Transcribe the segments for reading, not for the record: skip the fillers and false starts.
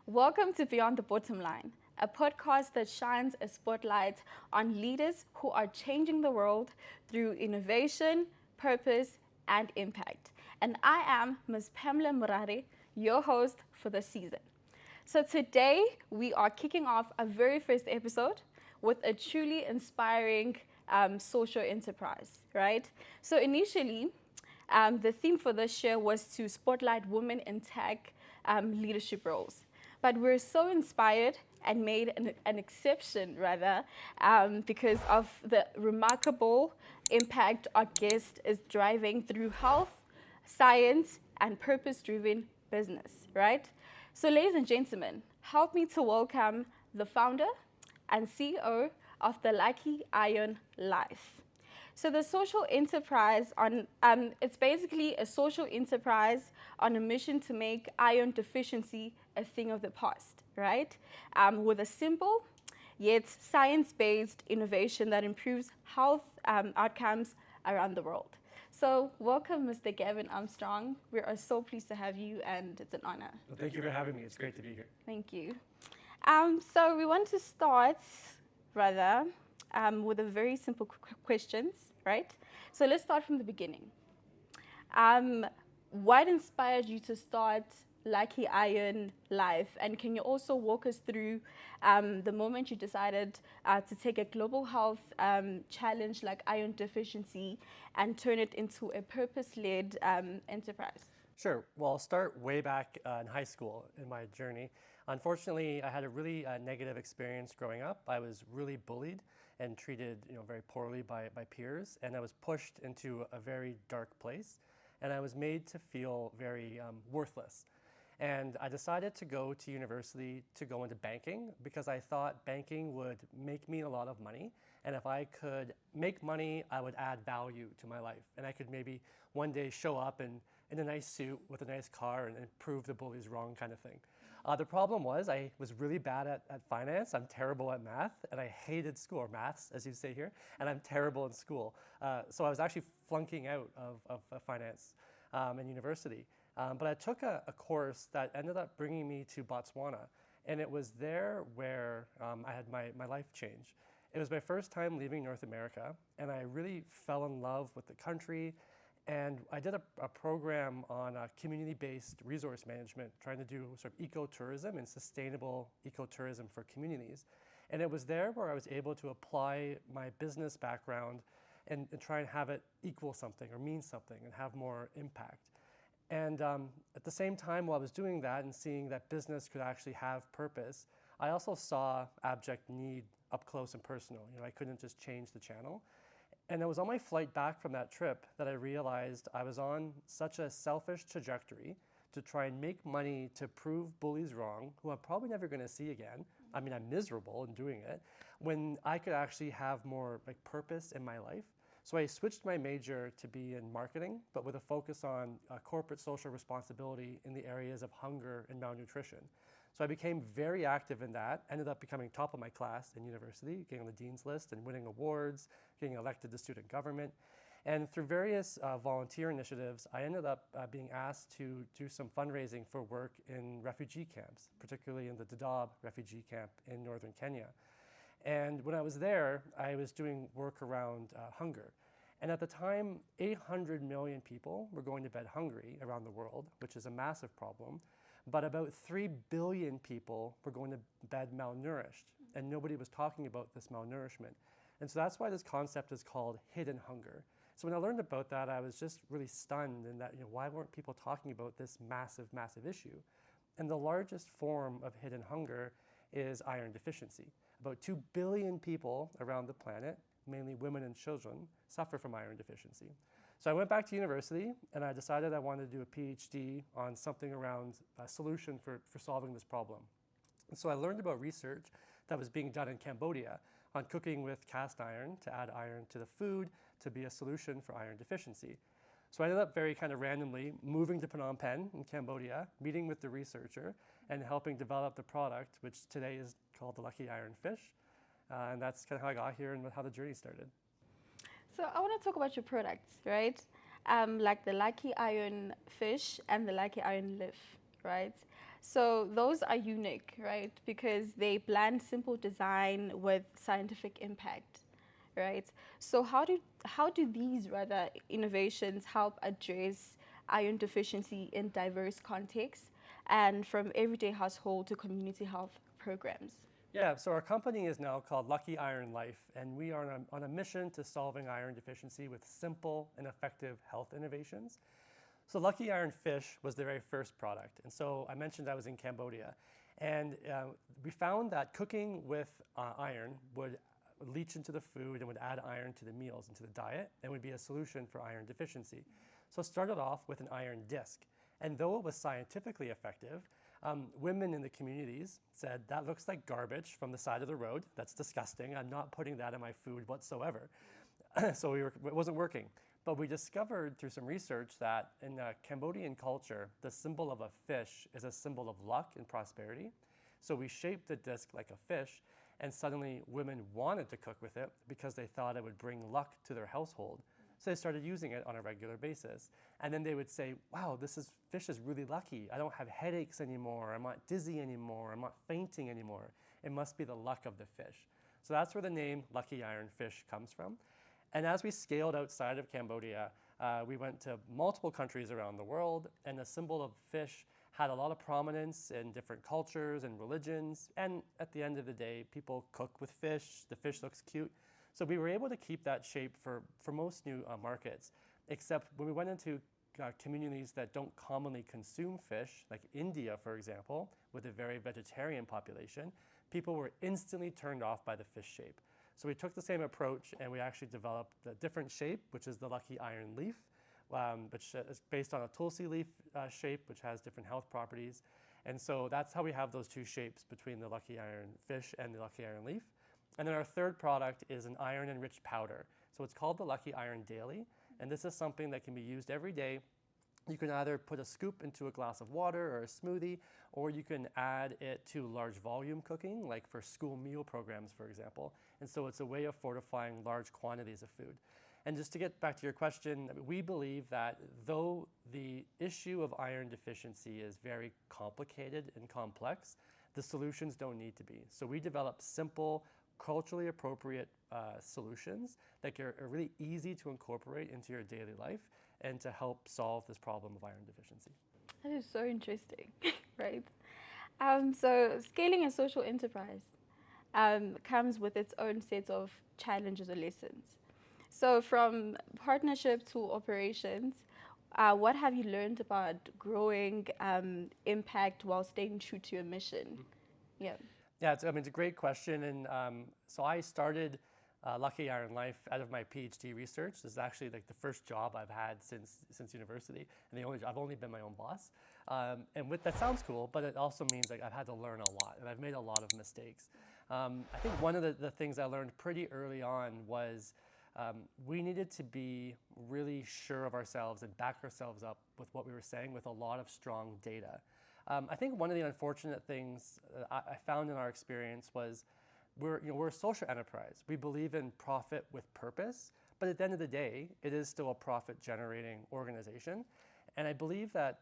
Welcome to Beyond the Bottom Line, a podcast that shines a spotlight on leaders who are changing the world through innovation, purpose, and impact. And I am Ms. Pamela Murari, your host for the season. So today we are kicking off our very first episode with a truly inspiring social enterprise, right? So initially, the theme for this year was to spotlight women in tech leadership roles. But we're so inspired and made an exception, rather, because of the remarkable impact our guest is driving through health, science, and purpose-driven business, right? So, ladies and gentlemen, help me to welcome the founder and CEO of the Lucky Iron Life. So the social enterprise it's basically a social enterprise on a mission to make iron deficiency a thing of the past, right? With a simple yet science-based innovation that improves health outcomes around the world. So welcome, Mr. Gavin Armstrong. We are so pleased to have you, and it's an honor. Well, thank you for having me. It's great to be here. Thank you. So we want to start, rather, with a very simple questions, right? So let's start from the beginning. What inspired you to start Lucky Iron Life? And can you also walk us through the moment you decided to take a global health challenge like iron deficiency and turn it into a purpose-led enterprise? Sure. Well, I'll start way back in high school in my journey. Unfortunately, I had a really negative experience growing up. I was really bullied and treated very poorly by peers, and I was pushed into a very dark place, and I was made to feel very worthless. And I decided to go to university to go into banking because I thought banking would make me a lot of money, and if I could make money, I would add value to my life, and I could maybe one day show up in a nice suit with a nice car and prove the bullies wrong, kind of thing. The problem was I was really bad at finance. I'm terrible at math, and I hated school, or maths, as you say here, and I'm terrible in school. So I was actually flunking out of finance in university. But I took a course that ended up bringing me to Botswana, and it was there where I had my life change. It was my first time leaving North America, and I really fell in love with the country. And I did a program on community-based resource management, trying to do sort of ecotourism and sustainable ecotourism for communities. And it was there where I was able to apply my business background and try and have it equal something or mean something and have more impact. And at the same time, while I was doing that and seeing that business could actually have purpose, I also saw abject need up close and personal. I couldn't just change the channel. And it was on my flight back from that trip that I realized I was on such a selfish trajectory to try and make money to prove bullies wrong, who I'm probably never going to see again. I mean, I'm miserable in doing it, when I could actually have more purpose in my life. So I switched my major to be in marketing, but with a focus on corporate social responsibility in the areas of hunger and malnutrition. So I became very active in that, ended up becoming top of my class in university, getting on the dean's list and winning awards, getting elected to student government. And through various volunteer initiatives, I ended up being asked to do some fundraising for work in refugee camps, particularly in the Dadaab refugee camp in northern Kenya. And when I was there, I was doing work around hunger. And at the time, 800 million people were going to bed hungry around the world, which is a massive problem. But about 3 billion people were going to bed malnourished, and nobody was talking about this malnourishment. And so that's why this concept is called hidden hunger. So when I learned about that, I was just really stunned in that, why weren't people talking about this massive, massive issue? And the largest form of hidden hunger is iron deficiency. About 2 billion people around the planet, mainly women and children, suffer from iron deficiency. So I went back to university, and I decided I wanted to do a PhD on something around a solution for solving this problem. And so I learned about research that was being done in Cambodia on cooking with cast iron to add iron to the food to be a solution for iron deficiency. So I ended up very kind of randomly moving to Phnom Penh in Cambodia, meeting with the researcher, and helping develop the product, which today is called the Lucky Iron Fish. And that's kind of how I got here and how the journey started. So I want to talk about your products, right? Like the Lucky Iron Fish and the Lucky Iron Lift, right? So those are unique, right? Because they blend simple design with scientific impact, right? So how do these rather innovations help address iron deficiency in diverse contexts and from everyday household to community health programs? Yeah, so our company is now called Lucky Iron Life, and we are on a mission to solving iron deficiency with simple and effective health innovations. So Lucky Iron Fish was the very first product. And so I mentioned I was in Cambodia. And we found that cooking with iron would leach into the food and would add iron to the meals, into the diet, and would be a solution for iron deficiency. So it started off with an iron disc. And though it was scientifically effective, women in the communities said, that looks like garbage from the side of the road. That's disgusting. I'm not putting that in my food whatsoever. So it wasn't working. But we discovered through some research that in Cambodian culture, the symbol of a fish is a symbol of luck and prosperity. So we shaped the disc like a fish, and suddenly women wanted to cook with it because they thought it would bring luck to their household. So they started using it on a regular basis. And then they would say, wow, fish is really lucky. I don't have headaches anymore. I'm not dizzy anymore. I'm not fainting anymore. It must be the luck of the fish. So that's where the name Lucky Iron Fish comes from. And as we scaled outside of Cambodia, we went to multiple countries around the world, and the symbol of fish had a lot of prominence in different cultures and religions. And at the end of the day, people cook with fish. The fish looks cute. So we were able to keep that shape for most new markets, except when we went into communities that don't commonly consume fish, like India, for example, with a very vegetarian population, people were instantly turned off by the fish shape. So we took the same approach and we actually developed a different shape, which is the Lucky Iron Leaf, which is based on a tulsi leaf shape, which has different health properties. And so that's how we have those two shapes between the Lucky Iron Fish and the Lucky Iron Leaf. And then our third product is an iron-enriched powder. So it's called the Lucky Iron Daily, and this is something that can be used every day. You can either put a scoop into a glass of water or a smoothie, or you can add it to large volume cooking, like for school meal programs, for example. And so it's a way of fortifying large quantities of food. And just to get back to your question, we believe that though the issue of iron deficiency is very complicated and complex, the solutions don't need to be. So we develop simple, culturally appropriate solutions that are really easy to incorporate into your daily life and to help solve this problem of iron deficiency. That is so interesting, right? So scaling a social enterprise comes with its own set of challenges or lessons. So from partnership to operations, what have you learned about growing impact while staying true to your mission? Yeah. Yeah, it's a great question. And so I started Lucky Iron Life out of my PhD research. This is actually like the first job I've had since university, and I've only been my own boss. And that sounds cool, but it also means like I've had to learn a lot, and I've made a lot of mistakes. I think one of the things I learned pretty early on was we needed to be really sure of ourselves and back ourselves up with what we were saying with a lot of strong data. I think one of the unfortunate things I found in our experience was we're a social enterprise. We believe in profit with purpose, but at the end of the day, it is still a profit-generating organization. And I believe that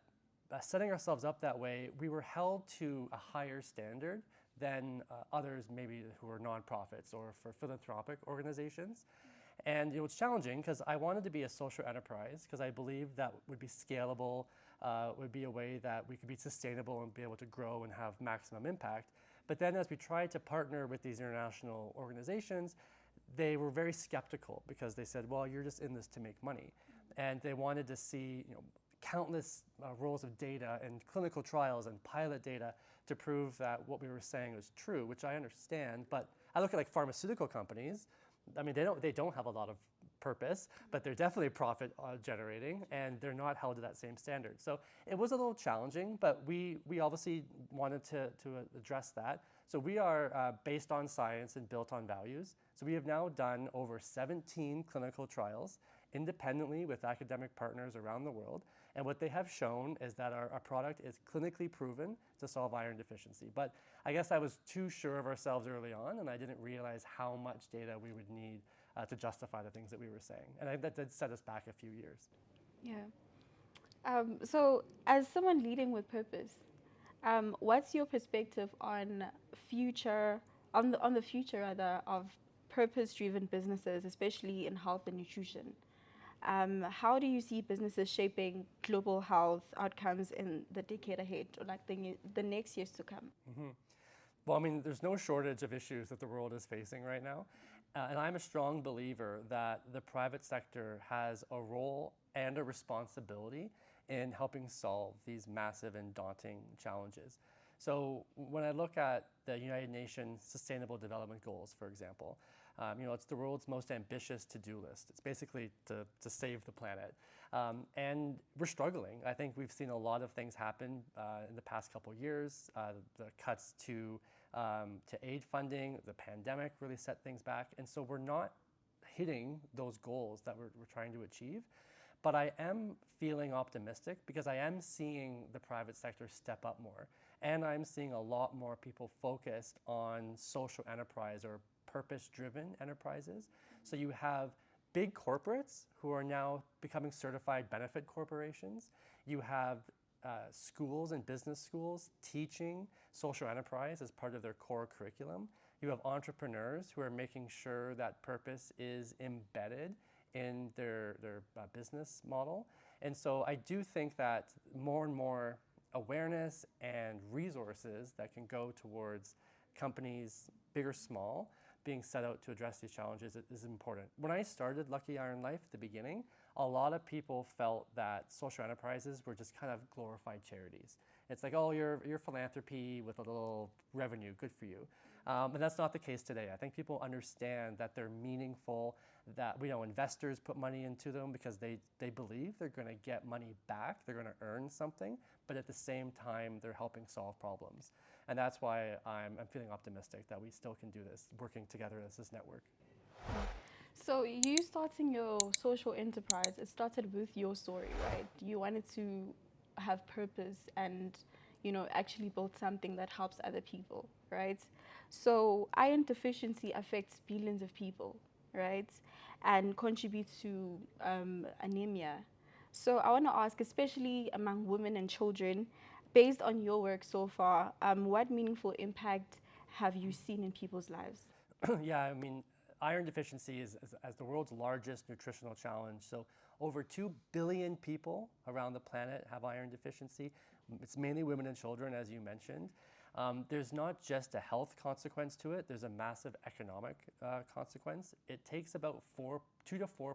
setting ourselves up that way, we were held to a higher standard than others maybe who are nonprofits or for philanthropic organizations. And it's challenging because I wanted to be a social enterprise because I believe that would be scalable, would be a way that we could be sustainable and be able to grow and have maximum impact. But then as we tried to partner with these international organizations, they were very skeptical because they said, well, you're just in this to make money. And they wanted to see countless rolls of data and clinical trials and pilot data to prove that what we were saying was true, which I understand. But I look at like pharmaceutical companies. I mean, they don't have a lot of purpose, but they're definitely profit generating, and they're not held to that same standard. So it was a little challenging, but we obviously wanted to address that. So we are based on science and built on values. So we have now done over 17 clinical trials independently with academic partners around the world. And what they have shown is that our product is clinically proven to solve iron deficiency. But I guess I was too sure of ourselves early on, and I didn't realize how much data we would need to justify the things that we were saying. And I think that did set us back a few years. Yeah. So as someone leading with purpose, What's your perspective on the future rather of purpose-driven businesses, especially in health and nutrition? How do you see businesses shaping global health outcomes in the decade ahead, or like the next years to come? Well, I mean, there's no shortage of issues that the world is facing right now. And I'm a strong believer that the private sector has a role and a responsibility in helping solve these massive and daunting challenges. So when I look at the United Nations Sustainable Development Goals, for example, it's the world's most ambitious to-do list. It's basically to save the planet. And we're struggling. I think we've seen a lot of things happen in the past couple of years. The cuts to aid funding, the pandemic really set things back. And so we're not hitting those goals that we're trying to achieve. But I am feeling optimistic because I am seeing the private sector step up more. And I'm seeing a lot more people focused on social enterprise or purpose-driven enterprises. So you have big corporates who are now becoming certified benefit corporations. You have schools and business schools teaching social enterprise as part of their core curriculum. You have entrepreneurs who are making sure that purpose is embedded in their business model. And so I do think that more and more awareness and resources that can go towards companies, big or small, being set out to address these challenges is important. When I started Lucky Iron Life at the beginning, a lot of people felt that social enterprises were just kind of glorified charities. It's like, oh, you're philanthropy with a little revenue, good for you. And that's not the case today. I think people understand that they're meaningful, that investors put money into them because they believe they're going to get money back, they're going to earn something, but at the same time, they're helping solve problems. And that's why I'm feeling optimistic that we still can do this, working together as this network. So you starting your social enterprise, it started with your story, right? You wanted to have purpose and, actually build something that helps other people, right? So iron deficiency affects billions of people, right? And contributes to anemia. So I want to ask, especially among women and children, based on your work so far, what meaningful impact have you seen in people's lives? Yeah, I mean, iron deficiency is as the world's largest nutritional challenge. So over 2 billion people around the planet have iron deficiency. It's mainly women and children, as you mentioned. There's not just a health consequence to it, there's a massive economic consequence. It takes about 2 to 4%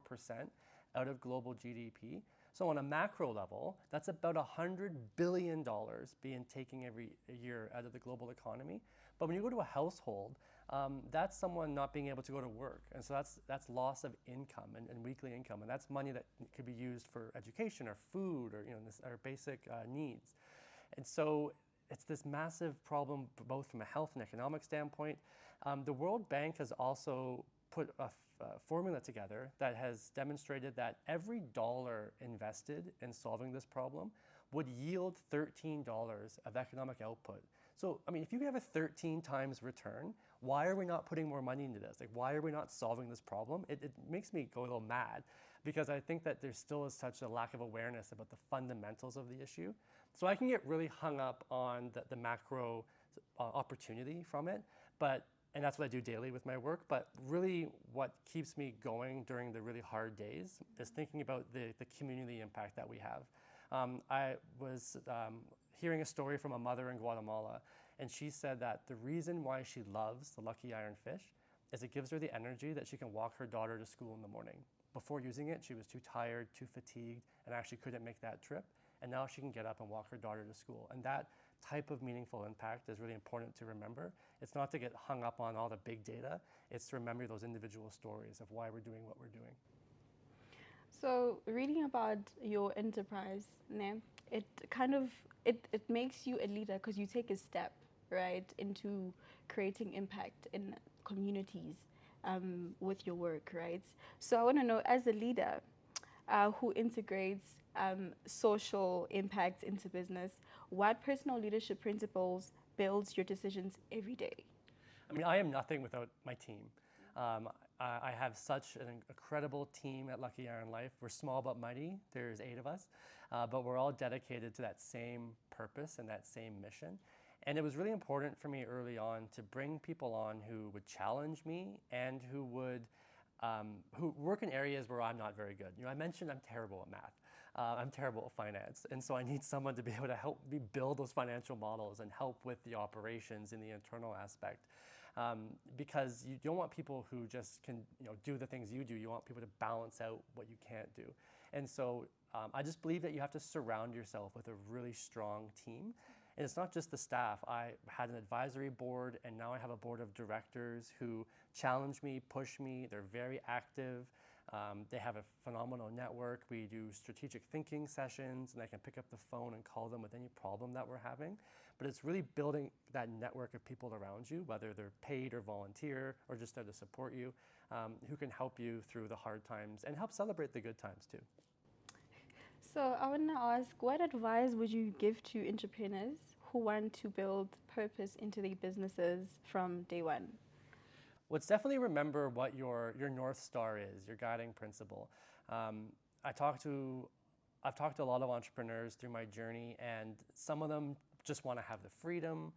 out of global GDP. So on a macro level, that's about $100 billion being taken every year out of the global economy. But when you go to a household, that's someone not being able to go to work. And so that's loss of income and weekly income. And that's money that could be used for education or food or our basic needs. And so it's this massive problem both from a health and economic standpoint. The World Bank has also put a formula together that has demonstrated that every dollar invested in solving this problem would yield $13 of economic output. So, I mean, if you have a 13 times return, why are we not putting more money into this? Like, why are we not solving this problem? It makes me go a little mad because I think that there still is such a lack of awareness about the fundamentals of the issue. So I can get really hung up on the macro opportunity from it, and that's what I do daily with my work. But really what keeps me going during the really hard days is thinking about the community impact that we have. I was hearing a story from a mother in Guatemala, and she said that the reason why she loves the Lucky Iron fish is it gives her the energy that she can walk her daughter to school in the morning. Before using it, she was too tired, too fatigued, and actually couldn't make that trip. And now she can get up and walk her daughter to school. And that type of meaningful impact is really important to remember. It's not to get hung up on all the big data, it's to remember those individual stories of why we're doing what we're doing. So reading about your enterprise, it makes you a leader because you take a step, right, into creating impact in communities with your work, right? So I want to know, as a leader who integrates social impact into business, what personal leadership principles builds your decisions every day? I mean, I am nothing without my team. I have such an incredible team at Lucky Iron Life. We're small but mighty. There's 8 of us, but we're all dedicated to that same purpose and that same mission. And it was really important for me early on to bring people on who would challenge me and who would who work in areas where I'm not very good. I mentioned I'm terrible at math. I'm terrible at finance. And so I need someone to be able to help me build those financial models and help with the operations in the internal aspect. Because you don't want people who just can do the things you do. You want people to balance out what you can't do. And so I just believe that you have to surround yourself with a really strong team. And it's not just the staff. I had an advisory board, and now I have a board of directors who challenge me, push me. They're very active. They have a phenomenal network. We do strategic thinking sessions, and I can pick up the phone and call them with any problem that we're having. But it's really building that network of people around you, whether they're paid or volunteer or just there to support you, who can help you through the hard times and help celebrate the good times too. So I want to ask, what advice would you give to entrepreneurs who want to build purpose into their businesses from day one? Well, it's definitely remember what your North Star is, your guiding principle. I've talked to a lot of entrepreneurs through my journey, and some of them just want to have the freedom.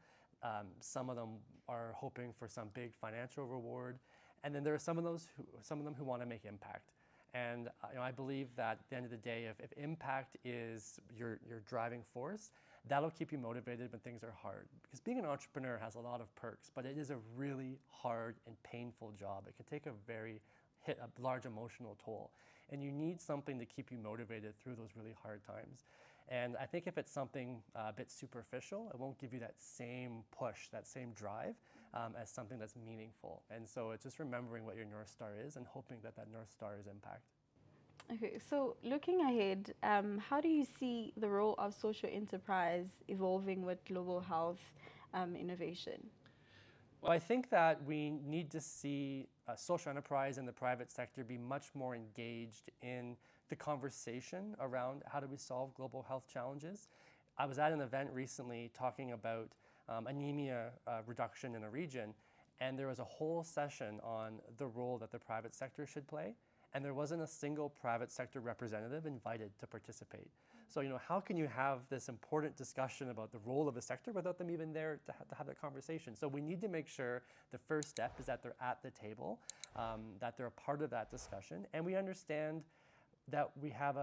Some of them are hoping for some big financial reward, and then there are some of them who want to make impact. And I believe that at the end of the day, if impact is your driving force, that'll keep you motivated when things are hard. Because being an entrepreneur has a lot of perks, but it is a really hard and painful job. It can take a large emotional toll. And you need something to keep you motivated through those really hard times. And I think if it's something a bit superficial, it won't give you that same push, that same drive as something that's meaningful. And so it's just remembering what your North Star is and hoping that North Star is impact. Okay, so looking ahead, how do you see the role of social enterprise evolving with global health innovation? Well, I think that we need to see social enterprise and the private sector be much more engaged in the conversation around how do we solve global health challenges. I was at an event recently talking about anemia reduction in a region, and there was a whole session on the role that the private sector should play, and there wasn't a single private sector representative invited to participate. So, how can you have this important discussion about the role of the sector without them even there to have that conversation? So we need to make sure the first step is that they're at the table, that they're a part of that discussion, and we understand that we have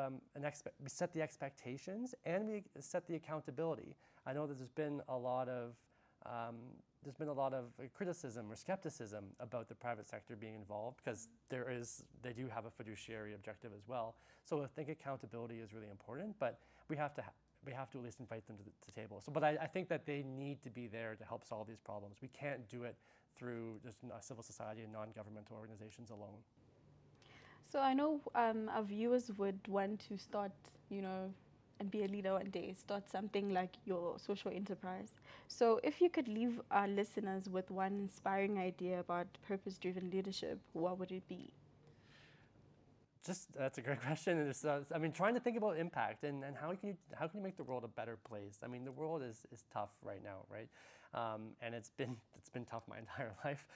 we set the expectations and we set the accountability. I know that there's been a lot of criticism or skepticism about the private sector being involved because they do have a fiduciary objective as well. So I think accountability is really important, but we have to at least invite them to the table. So, but I think that they need to be there to help solve these problems. We can't do it through just civil society and non-governmental organizations alone. So I know our viewers would want to start, and be a leader one day, start something like your social enterprise. So if you could leave our listeners with one inspiring idea about purpose-driven leadership, what would it be? That's a great question. Trying to think about impact and how can you make the world a better place? The world is tough right now, right? And it's been tough my entire life.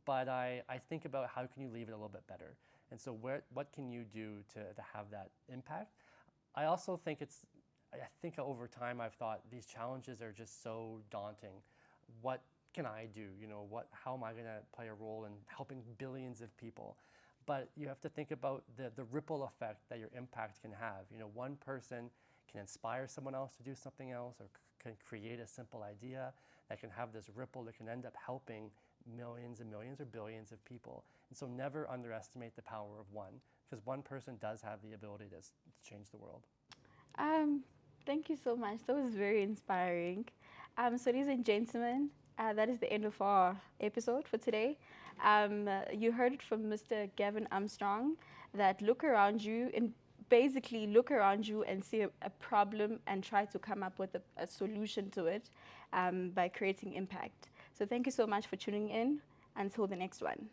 But I think about how can you leave it a little bit better? And so what can you do to have that impact? I also think over time I've thought these challenges are just so daunting. What can I do? How am I going to play a role in helping billions of people? But you have to think about the ripple effect that your impact can have. One person can inspire someone else to do something else, or can create a simple idea that can have this ripple that can end up helping millions and millions or billions of people. And so never underestimate the power of one, because one person does have the ability to change the world. Thank you so much. That was very inspiring. So ladies and gentlemen, that is the end of our episode for today. You heard it from Mr. Gavin Armstrong that look around you and see a problem and try to come up with a solution to it by creating impact. So thank you so much for tuning in. Until the next one.